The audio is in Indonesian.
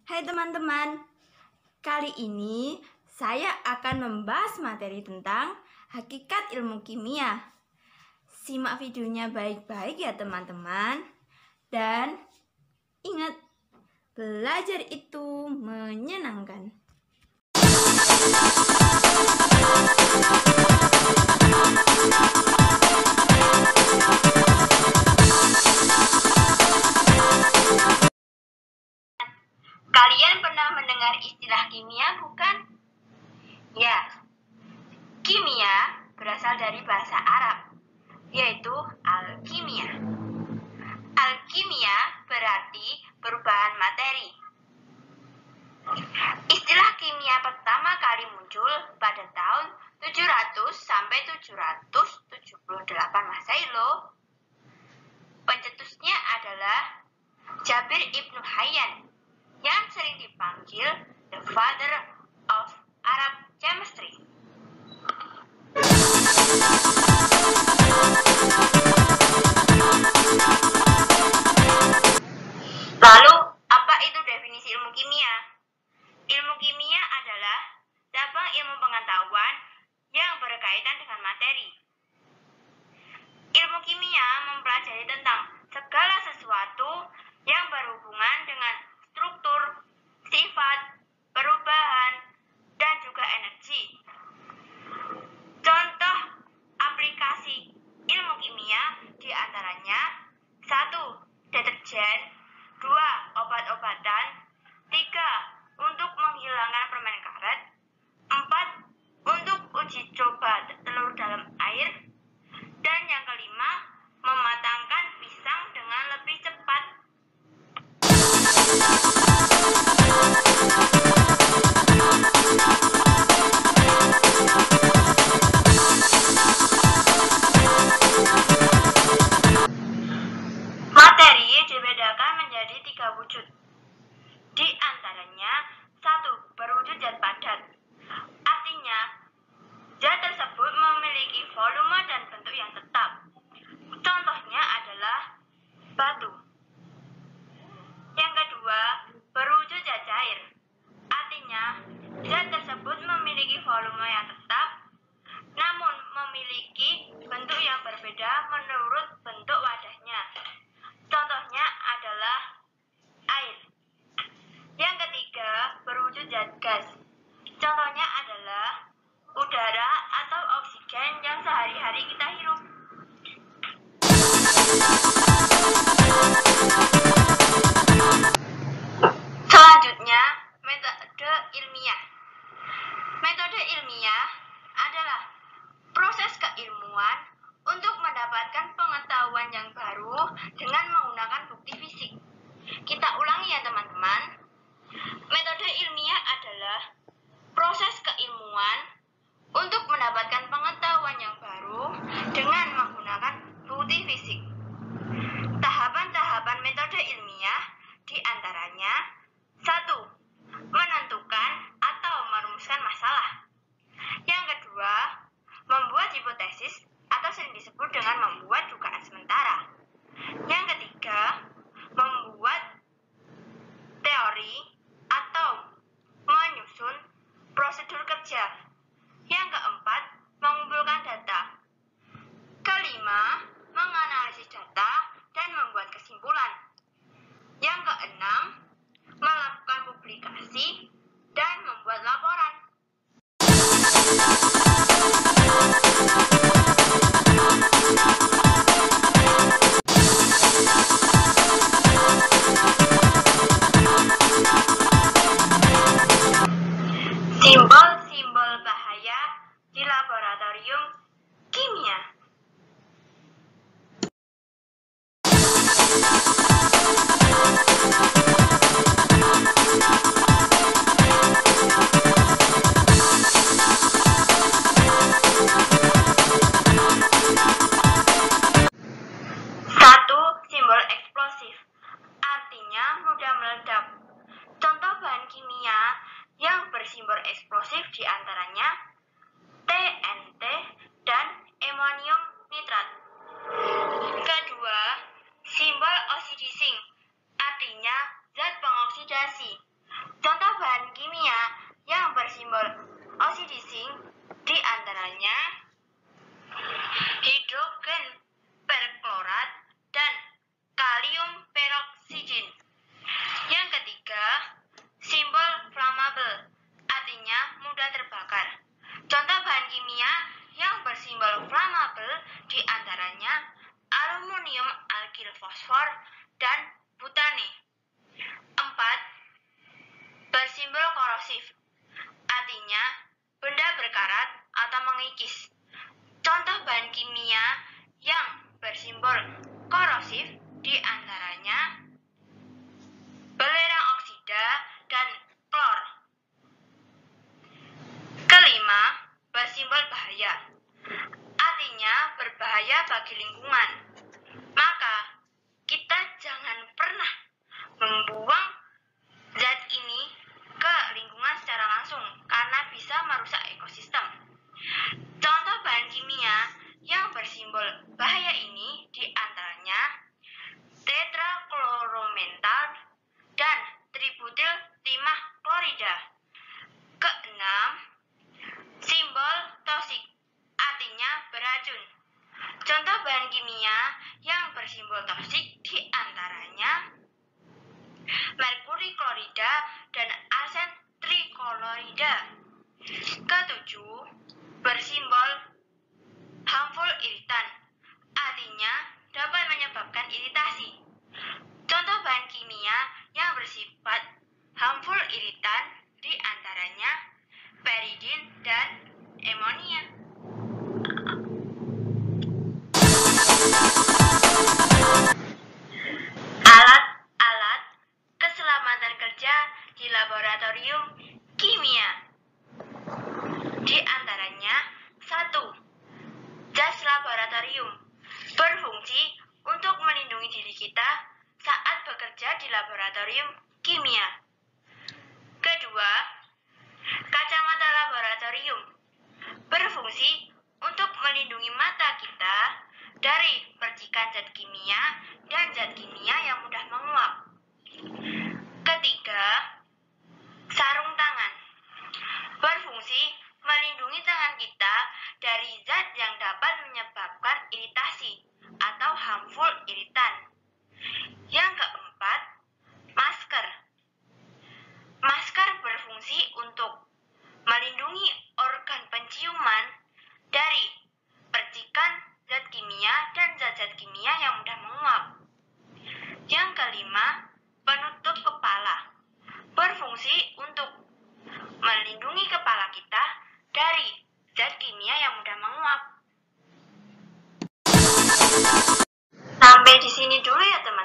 Hai teman-teman, kali ini saya akan membahas materi tentang hakikat ilmu kimia. Simak videonya baik-baik ya teman-teman. Dan ingat, belajar itu menyenangkan. Kalian pernah mendengar istilah kimia, bukan? Ya, kimia berasal dari bahasa Arab, yaitu alkimia. Alkimia berarti perubahan materi. Istilah kimia pertama kali muncul pada tahun 700 sampai 778 Masehi loh. Pencetusnya adalah Jabir ibnu Hayyan yang sering dipanggil the father of Arab chemistry. Lalu, apa itu definisi ilmu kimia? Ilmu kimia adalah cabang ilmu pengetahuan yang berkaitan dengan materi. Ilmu kimia mempelajari tentang segala sesuatu yang berhubungan dengan struktur, sifat, perubahan, dan juga energi. Contoh aplikasi ilmu kimia diantaranya 1. Deterjen, 2. Obat-obatan, 3. Untuk menghilangkan permen karet, 4. Untuk uji coba telur dalam air, dan yang kelima, mematangkan pisang dengan lebih cepat. Materi dibedakan menjadi 3 wujud. Di antaranya 1. Berwujud zat padat. Artinya, zat tersebut memiliki volume dan bentuk yang tetap. Contohnya adalah batu. Yang kedua, berwujud zat cair. Artinya, zat tersebut memiliki volume yang tetap, namun memiliki bentuk yang berbeda menurut bentuk wadahnya. Contohnya adalah air. Yang ketiga, berwujud zat gas. Contohnya adalah udara atau oksigen yang sehari-hari kita hirup. Selanjutnya, metode ilmiah. Metode ilmiah adalah proses keilmuan untuk mendapatkan pengetahuan yang baru dengan menggunakan bukti fisik. Kita ulangi ya teman-teman. Metode ilmiah adalah proses keilmuan untuk mendapatkan pengetahuan yang baru dengan menggunakan bukti fisik. Tahapan-tahapan metode ilmiah diantaranya 1. Menentukan atau merumuskan masalah. Yang kedua, membuat hipotesis atau sering disebut dengan membuat dugaan sementara. Yang ketiga, membuat teori atau menyusun prosedur kerja. Yang keempat, mengumpulkan data. Kelima, menganalisis data dan membuat kesimpulan. Yang keenam, melakukan publikasi dan membuat laporan. amonium alkil fosfor, dan butane. 4. Bersimbol korosif, artinya benda berkarat atau mengikis. Contoh bahan kimia yang bersimbol korosif diantaranya belerang oksida dan klor. Kelima, bersimbol bahaya, artinya berbahaya bagi lingkungan. Maka, kita jangan pernah membuang zat ini ke lingkungan secara langsung karena bisa merusak ekosistem. Contoh bahan kimia yang bersimbol bahaya ini diantaranya tetrakloromental dan tributil timah klorida. Keenam, simbol toksik, artinya beracun. Contoh bahan kimia yang bersimbol toksik diantaranya merkuri klorida dan arsen triklorida. Ketujuh, bersimbol harmful iritan, artinya dapat menyebabkan iritasi. Contoh bahan kimia yang bersifat harmful iritan diantaranya peridin dan amonia. Alat-alat keselamatan kerja di laboratorium kimia. Di antaranya 1. Jas laboratorium berfungsi untuk melindungi diri kita saat bekerja di laboratorium kimia. Kedua, kacamata laboratorium berfungsi untuk melindungi mata kita dari percikan zat kimia dan zat kimia yang mudah menguap. Ketiga, sarung tangan berfungsi melindungi tangan kita dari zat yang dapat menyebabkan iritasi atau harmful iritan. Yang keempat, masker. Masker berfungsi untuk melindungi organ penciuman dari percikan zat kimia dan zat-zat kimia yang mudah menguap. Yang kelima, penutup kepala berfungsi untuk melindungi kepala kita dari zat kimia yang mudah menguap. Sampai di sini dulu ya teman-teman.